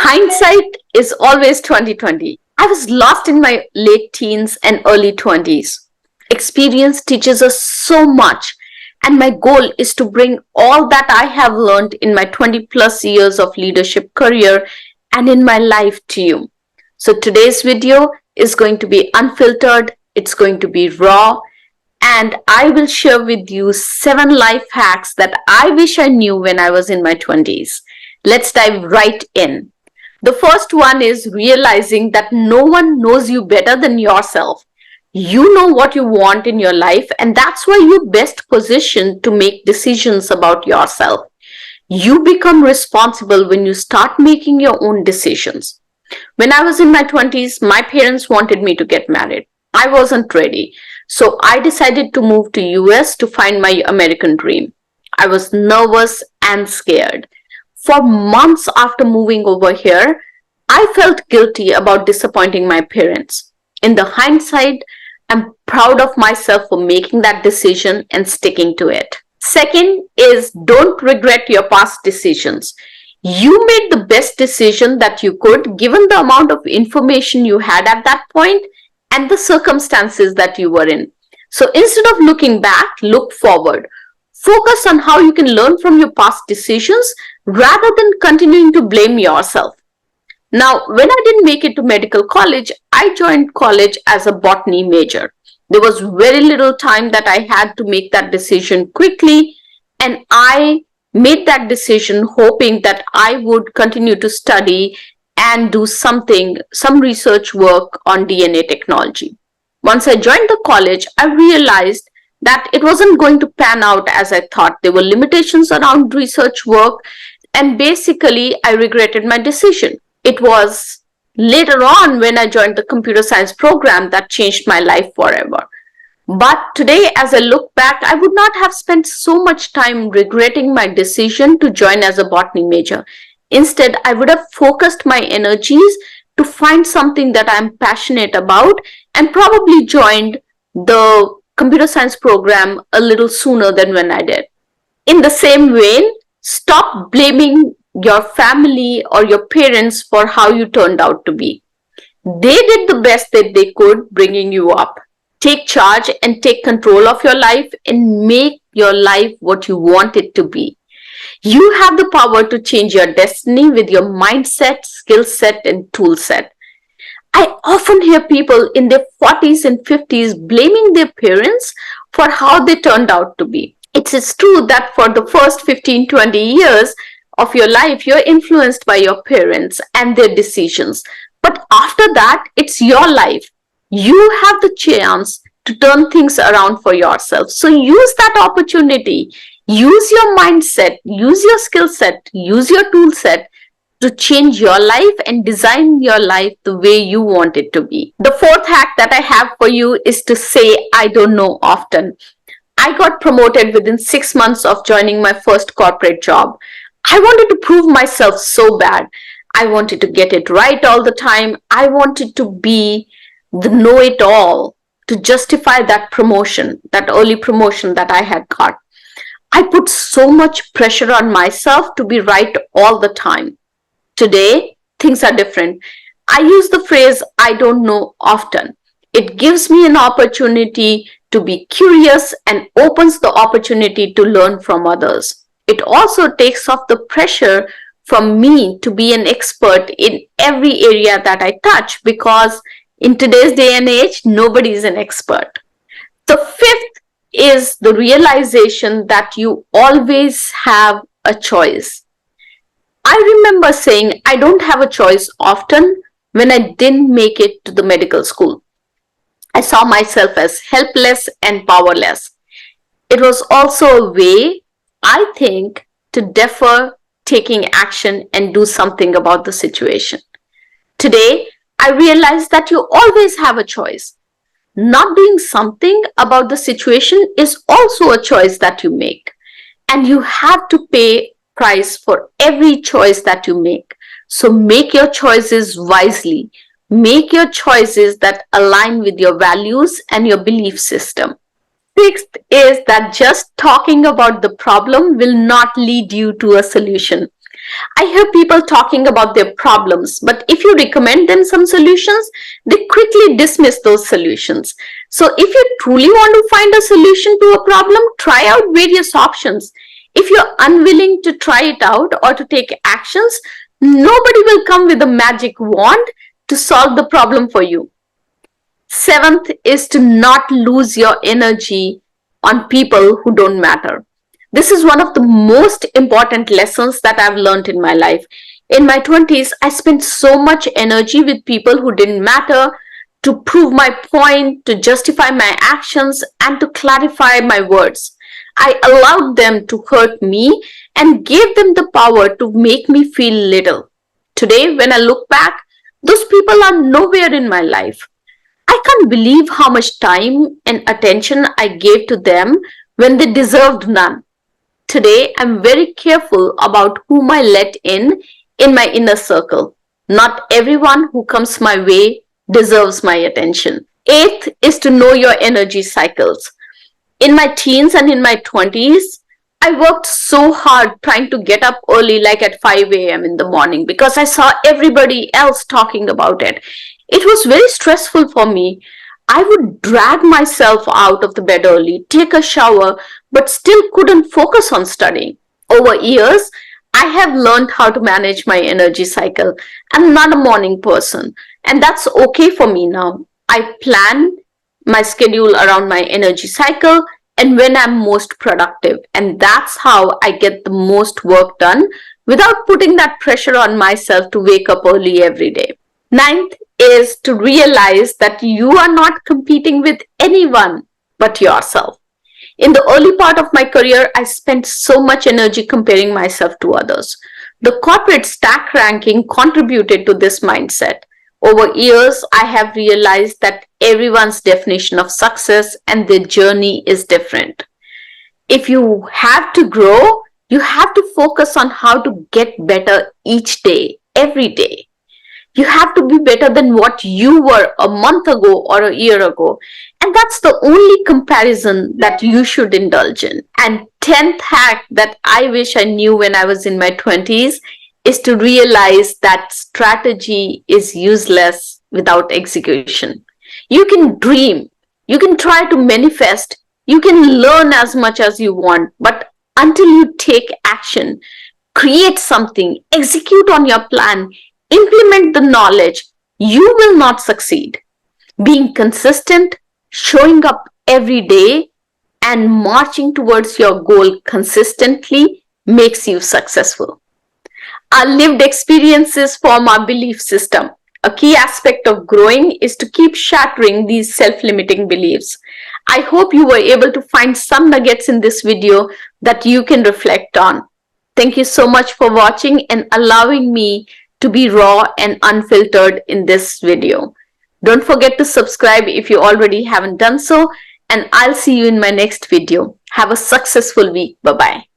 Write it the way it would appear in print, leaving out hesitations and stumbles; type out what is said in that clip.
Hindsight is always 2020. I was lost in my late teens and early 20s. Experience teaches us so much, and my goal is to bring all that I have learned in my 20 plus years of leadership career and in my life to you. So today's video is going to be unfiltered, it's going to be raw, and I will share with you 7 life hacks that I wish I knew when I was in my 20s. Let's dive right in. The first one is realizing that no one knows you better than yourself. You know what you want in your life, and that's why you're best positioned to make decisions about yourself. You become responsible when you start making your own decisions. When I was in my 20s, my parents wanted me to get married. I wasn't ready. So I decided to move to US to find my American dream. I was nervous and scared. For months after moving over here, I felt guilty about disappointing my parents. In the hindsight, I'm proud of myself for making that decision and sticking to it. Second is don't regret your past decisions. You made the best decision that you could given the amount of information you had at that point and the circumstances that you were in. So instead of looking back, look forward. Focus on how you can learn from your past decisions rather than continuing to blame yourself. Now, when I didn't make it to medical college, I joined college as a botany major. There was very little time that I had to make that decision quickly, and I made that decision hoping that I would continue to study and do some research work on DNA technology. Once I joined the college, I realized that it wasn't going to pan out as I thought. There were limitations around research work, and basically I regretted my decision. It was later on when I joined the computer science program that changed my life forever. But today, as I look back, I would not have spent so much time regretting my decision to join as a botany major. Instead, I would have focused my energies to find something that I'm passionate about and probably joined the computer science program a little sooner than when I did. In the same vein, stop blaming your family or your parents for how you turned out to be. They did the best that they could bringing you up. Take charge and take control of your life and make your life what you want it to be. You have the power to change your destiny with your mindset, skill set, and tool set. I often hear people in their 40s and 50s blaming their parents for how they turned out to be. It is true that for the first 15-20 years of your life, you're influenced by your parents and their decisions. But after that, it's your life. You have the chance to turn things around for yourself. So use that opportunity. Use your mindset, use your skill set, use your tool set to change your life and design your life the way you want it to be. The fourth hack that I have for you is to say, I don't know often. I got promoted within 6 months of joining my first corporate job. I wanted to prove myself so bad. I wanted to get it right all the time. I wanted to be the know-it-all to justify that promotion, that early promotion that I had got. I put so much pressure on myself to be right all the time. Today, things are different. I use the phrase, I don't know often. It gives me an opportunity to be curious and opens the opportunity to learn from others. It also takes off the pressure from me to be an expert in every area that I touch, because in today's day and age, nobody is an expert. The fifth is the realization that you always have a choice. I remember saying I don't have a choice often when I didn't make it to the medical school. I saw myself as helpless and powerless. It was also a way, I think, to defer taking action and do something about the situation. Today, I realize that you always have a choice. Not doing something about the situation is also a choice that you make. And you have to pay price for every choice that you make. So make your choices wisely. Make your choices that align with your values and your belief system. Sixth is that just talking about the problem will not lead you to a solution. I hear people talking about their problems, but if you recommend them some solutions, they quickly dismiss those solutions. So if you truly want to find a solution to a problem, try out various options. If you're unwilling to try it out or to take actions, nobody will come with a magic wand to solve the problem for you. Seventh is to not lose your energy on people who don't matter. This is one of the most important lessons that I've learned in my life. In my 20s, I spent so much energy with people who didn't matter, to prove my point, to justify my actions, and to clarify my words. I allowed them to hurt me and gave them the power to make me feel little. Today, when I look back, those people are nowhere in my life. I can't believe how much time and attention I gave to them when they deserved none. Today, I'm very careful about whom I let in my inner circle. Not everyone who comes my way deserves my attention. Eighth is to know your energy cycles. In my teens and in my 20s, I worked so hard trying to get up early, like at 5 a.m. in the morning, because I saw everybody else talking about it. It was very stressful for me. I would drag myself out of the bed early, take a shower, but still couldn't focus on studying. Over years, I have learned how to manage my energy cycle. I'm not a morning person, and that's okay for me now. I plan my schedule around my energy cycle and when I'm most productive, and that's how I get the most work done without putting that pressure on myself to wake up early every day. Ninth is to realize that you are not competing with anyone but yourself. In the early part of my career, I spent so much energy comparing myself to others. The corporate stack ranking contributed to this mindset. Over years, I have realized that everyone's definition of success and their journey is different. If you have to grow, you have to focus on how to get better each day, every day. You have to be better than what you were a month ago or a year ago. And that's the only comparison that you should indulge in. And 10th hack that I wish I knew when I was in my 20s is to realize that strategy is useless without execution. You can dream, you can try to manifest, you can learn as much as you want, but until you take action, create something, execute on your plan, implement the knowledge, you will not succeed. Being consistent, showing up every day, and marching towards your goal consistently makes you successful. Our lived experiences form our belief system. A key aspect of growing is to keep shattering these self-limiting beliefs. I hope you were able to find some nuggets in this video that you can reflect on. Thank you so much for watching and allowing me to be raw and unfiltered in this video. Don't forget to subscribe if you already haven't done so, and I'll see you in my next video. Have a successful week. Bye-bye.